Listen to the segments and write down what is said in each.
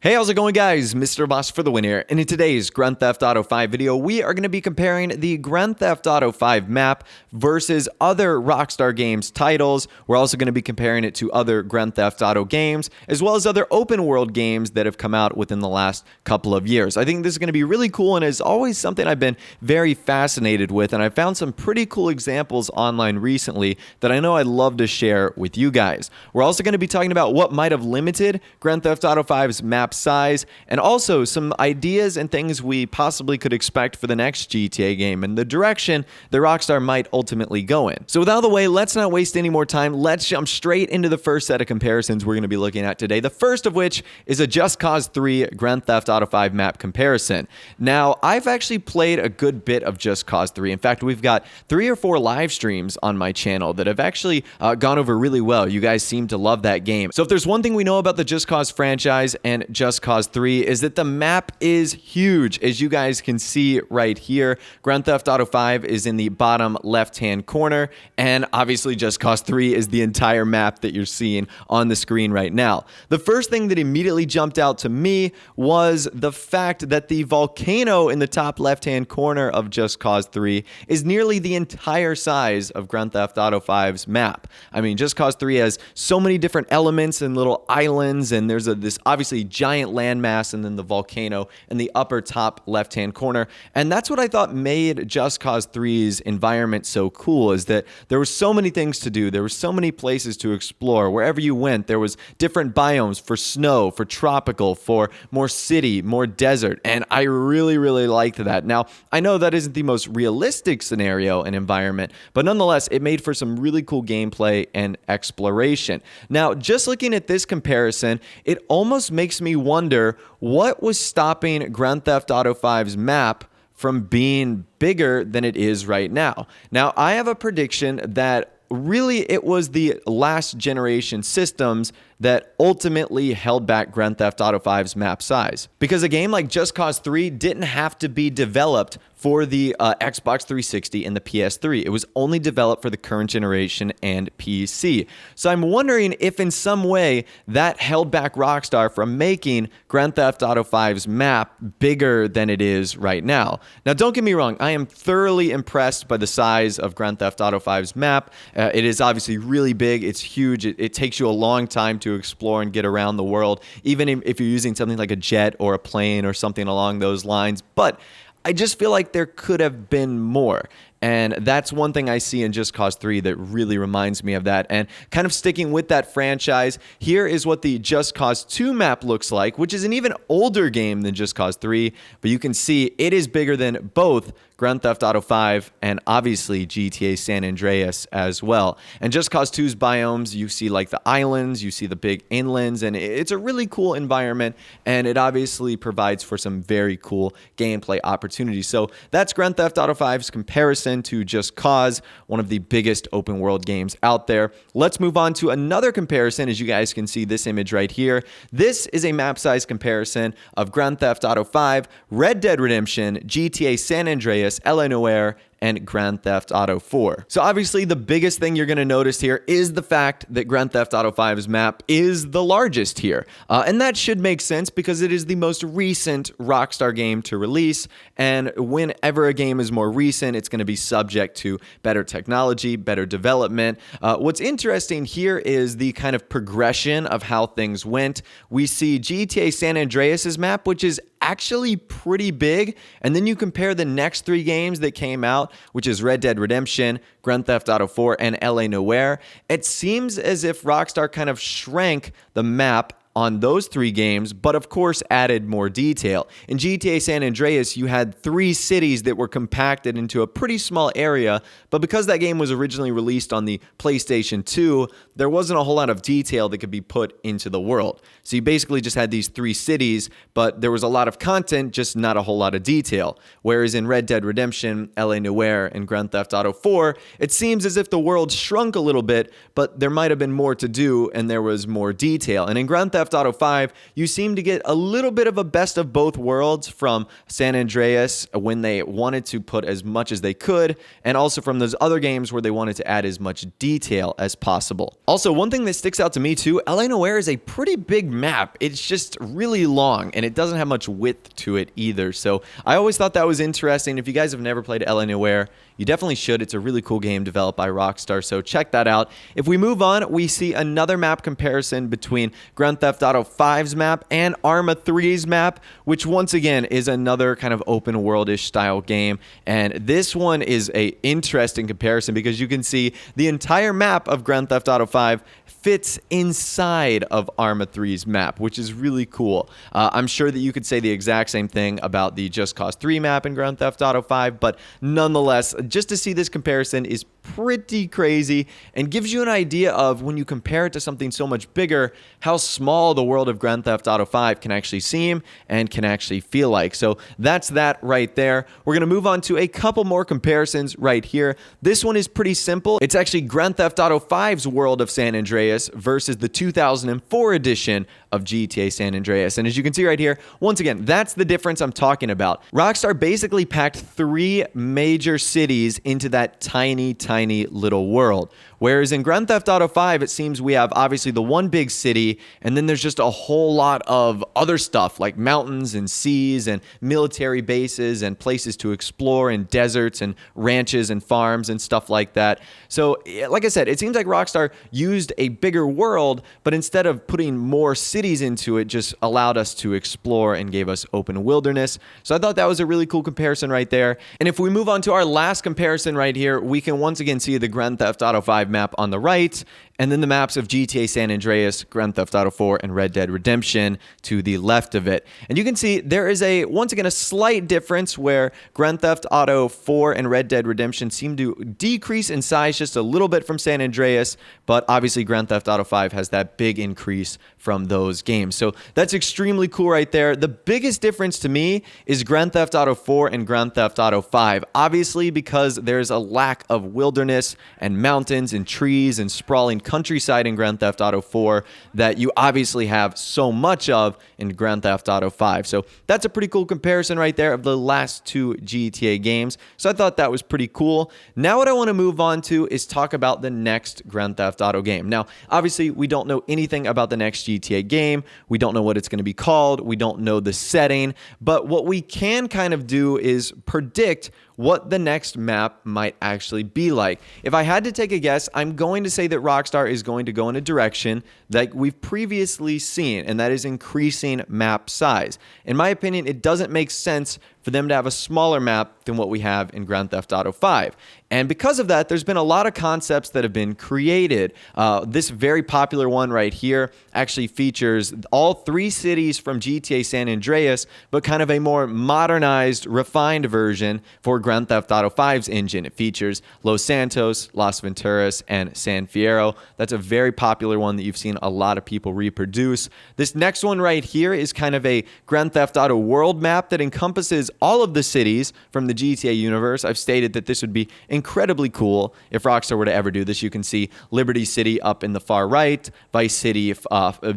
Hey, how's it going, guys? Mr. Boss for the win here. And in today's Grand Theft Auto 5 video, we are going to be comparing the Grand Theft Auto 5 map versus other Rockstar Games titles. We're also going to be comparing it to other Grand Theft Auto games, as well as other open world games that have come out within the last couple of years. I think this is going to be really cool and is always something I've been very fascinated with, and I found some pretty cool examples online recently that I know I'd love to share with you guys. We're also going to be talking about what might have limited Grand Theft Auto 5's map size, and also some ideas and things we possibly could expect for the next GTA game and the direction that Rockstar might ultimately go in. So with out of the way, let's not waste any more time. Let's jump straight into the first set of comparisons we're going to be looking at today. The first of which is a Just Cause 3 Grand Theft Auto 5 map comparison. Now, I've actually played a good bit of Just Cause 3. In fact, we've got 3 or 4 live streams on my channel that have actually gone over really well. You guys seem to love that game. So if there's one thing we know about the Just Cause franchise and Just Cause 3 is that the map is huge, as you guys can see right here. Grand Theft Auto 5 is in the bottom left-hand corner, and obviously Just Cause 3 is the entire map that you're seeing on the screen right now. The first thing that immediately jumped out to me was the fact that the volcano in the top left-hand corner of Just Cause 3 is nearly the entire size of Grand Theft Auto 5's map. I mean, Just Cause 3 has so many different elements and little islands, and there's this obviously giant landmass and then the volcano in the upper top left-hand corner. And that's what I thought made Just Cause 3's environment so cool, is that there were so many things to do. There were so many places to explore. Wherever you went, there was different biomes for snow, for tropical, for more city, more desert. And I really, really liked that. Now, I know that isn't the most realistic scenario and environment, but nonetheless, it made for some really cool gameplay and exploration. Now, just looking at this comparison, it almost makes me wonder what was stopping Grand Theft Auto 5's map from being bigger than it is right now. Now, I have a prediction that really it was the last generation systems that ultimately held back Grand Theft Auto 5's map size. Because a game like Just Cause 3 didn't have to be developed for the Xbox 360 and the PS3. It was only developed for the current generation and PC. So I'm wondering if in some way that held back Rockstar from making Grand Theft Auto 5's map bigger than it is right now. Now, don't get me wrong, I am thoroughly impressed by the size of Grand Theft Auto 5's map. It is obviously really big, it's huge, it takes you a long time to explore and get around the world, even if you're using something like a jet or a plane or something along those lines. But I just feel like there could have been more. And that's one thing I see in Just Cause 3 that really reminds me of that. And kind of sticking with that franchise, here is what the Just Cause 2 map looks like, which is an even older game than Just Cause 3. But you can see it is bigger than both Grand Theft Auto 5 and obviously GTA San Andreas as well. And Just Cause 2's biomes, you see like the islands, you see the big inlands, and it's a really cool environment, and it obviously provides for some very cool gameplay opportunities. So that's Grand Theft Auto 5's comparison to Just Cause, one of the biggest open world games out there. Let's move on to another comparison. As you guys can see this image right here, this is a map size comparison of Grand Theft Auto 5, Red Dead Redemption, GTA San Andreas, LA Noire, and Grand Theft Auto 4. So obviously the biggest thing you're going to notice here is the fact that Grand Theft Auto 5's map is the largest here. And that should make sense because it is the most recent Rockstar game to release, and whenever a game is more recent, it's going to be subject to better technology, better development. What's interesting here is the kind of progression of how things went. We see GTA San Andreas' map, which is actually pretty big, and then you compare the next 3 games that came out, which is Red Dead Redemption, Grand Theft Auto 4, and LA Noire. It seems as if Rockstar kind of shrank the map on those 3 games, but of course added more detail. In GTA San Andreas, you had 3 cities that were compacted into a pretty small area, but because that game was originally released on the PlayStation 2, there wasn't a whole lot of detail that could be put into the world. So you basically just had these 3 cities, but there was a lot of content, just not a whole lot of detail. Whereas in Red Dead Redemption, LA Noire, and Grand Theft Auto 4, it seems as if the world shrunk a little bit, but there might have been more to do and there was more detail. And in Grand Theft Theft Auto 5, you seem to get a little bit of a best of both worlds from San Andreas when they wanted to put as much as they could, and also from those other games where they wanted to add as much detail as possible. Also, one thing that sticks out to me too, L.A. Noire is a pretty big map. It's just really long, and it doesn't have much width to it either. So I always thought that was interesting. If you guys have never played L.A. Noire, you definitely should. It's a really cool game developed by Rockstar, so check that out. If we move on, we see another map comparison between Grand Theft Auto 5's map and Arma 3's map, which once again is another kind of open world-ish style game. And this one is a interesting comparison because you can see the entire map of Grand Theft Auto 5 fits inside of Arma 3's map, which is really cool. I'm sure that you could say the exact same thing about the Just Cause 3 map in Grand Theft Auto 5, but nonetheless, just to see this comparison is pretty crazy and gives you an idea of, when you compare it to something so much bigger, how small the world of Grand Theft Auto 5 can actually seem and can actually feel like. So that's that right there. We're going to move on to a couple more comparisons right here. This one is pretty simple. It's actually Grand Theft Auto 5's world of San Andreas versus the 2004 edition of GTA San Andreas. And as you can see right here, once again, that's the difference I'm talking about. Rockstar basically packed 3 major cities into that tiny little world. Whereas in Grand Theft Auto 5, it seems we have obviously the one big city, and then there's just a whole lot of other stuff like mountains and seas and military bases and places to explore and deserts and ranches and farms and stuff like that. So, like I said, it seems like Rockstar used a bigger world, but instead of putting more cities into it, just allowed us to explore and gave us open wilderness. So I thought that was a really cool comparison right there. And if we move on to our last comparison right here, we can once again see the Grand Theft Auto 5 map on the right, and then the maps of GTA San Andreas, Grand Theft Auto 4, and Red Dead Redemption to the left of it. And you can see there is once again, a slight difference where Grand Theft Auto 4 and Red Dead Redemption seem to decrease in size just a little bit from San Andreas, but obviously Grand Theft Auto 5 has that big increase from those games. So that's extremely cool right there. The biggest difference to me is Grand Theft Auto 4 and Grand Theft Auto 5. Obviously, because there's a lack of wilderness and mountains and trees and sprawling countryside in Grand Theft Auto 4 that you obviously have so much of in Grand Theft Auto 5. So that's a pretty cool comparison right there of the last 2 GTA games. So I thought that was pretty cool. Now what I want to move on to is talk about the next Grand Theft Auto game. Now, obviously, we don't know anything about the next GTA game. We don't know what it's going to be called. We don't know the setting. But what we can kind of do is predict what the next map might actually be like. If I had to take a guess, I'm going to say that Rockstar is going to go in a direction that we've previously seen, and that is increasing map size. In my opinion, it doesn't make sense for them to have a smaller map than what we have in Grand Theft Auto 5. And because of that, there's been a lot of concepts that have been created. This very popular one right here actually features all 3 cities from GTA San Andreas, but kind of a more modernized, refined version for Grand Theft Auto 5's engine. It features Los Santos, Las Venturas, and San Fierro. That's a very popular one that you've seen a lot of people reproduce. This next one right here is kind of a Grand Theft Auto world map that encompasses all of the cities from the GTA universe. I've stated that this would be incredibly cool if Rockstar were to ever do this. You can see Liberty City up in the far right, Vice City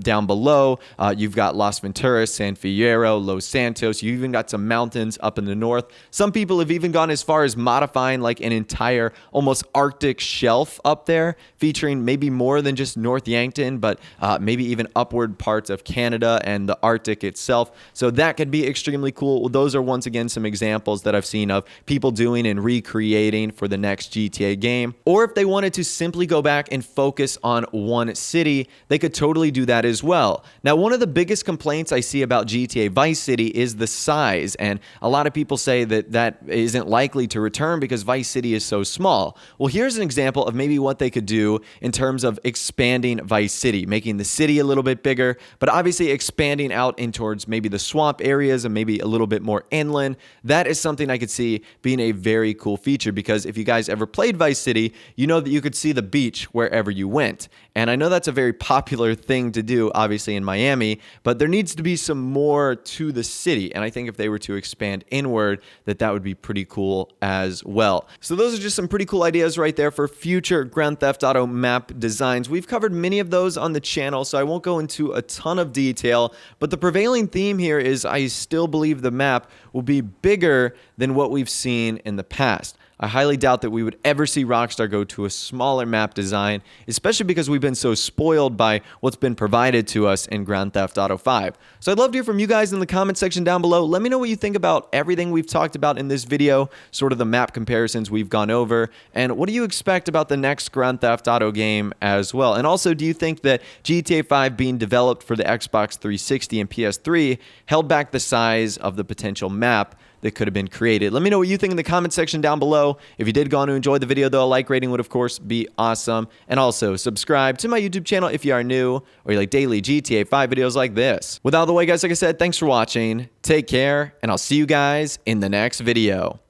down below. You've got Las Venturas, San Fierro, Los Santos. You even got some mountains up in the north. Some people have even gone as far as modifying like an entire almost Arctic shelf up there, featuring maybe more than just North Yankton, but maybe even upward parts of Canada and the Arctic itself. So that could be extremely cool. Those are once again some examples that I've seen of people doing and recreating for the next GTA game. Or if they wanted to simply go back and focus on one city, they could totally do that as well. Now, one of the biggest complaints I see about GTA Vice City is the size, and a lot of people say that that isn't likely to return because Vice City is so small. Well, here's an example of maybe what they could do in terms of expanding Vice City, making the city a little bit bigger, but obviously expanding out in towards maybe the swamp areas and maybe a little bit more inland. That is something I could see being a very cool feature, because if you guys ever played Vice City, you know that you could see the beach wherever you went. And I know that's a very popular thing to do, obviously, in Miami, but there needs to be some more to the city. And I think if they were to expand inward, that would be pretty cool as well. So those are just some pretty cool ideas right there for future Grand Theft Auto map designs. We've covered many of those on the channel, so I won't go into a ton of detail, but the prevailing theme here is I still believe the map will be bigger than what we've seen in the past. I highly doubt that we would ever see Rockstar go to a smaller map design, especially because we've been so spoiled by what's been provided to us in Grand Theft Auto 5. So I'd love to hear from you guys in the comment section down below. Let me know what you think about everything we've talked about in this video, sort of the map comparisons we've gone over, and what do you expect about the next Grand Theft Auto game as well? And also, do you think that GTA 5 being developed for the Xbox 360 and PS3 held back the size of the potential map that could have been created? Let me know what you think in the comment section down below. If you did go on to enjoy the video, though, a like rating would, of course, be awesome. And also, subscribe to my YouTube channel if you are new or you like daily GTA 5 videos like this. With all the way, guys, like I said, thanks for watching. Take care, and I'll see you guys in the next video.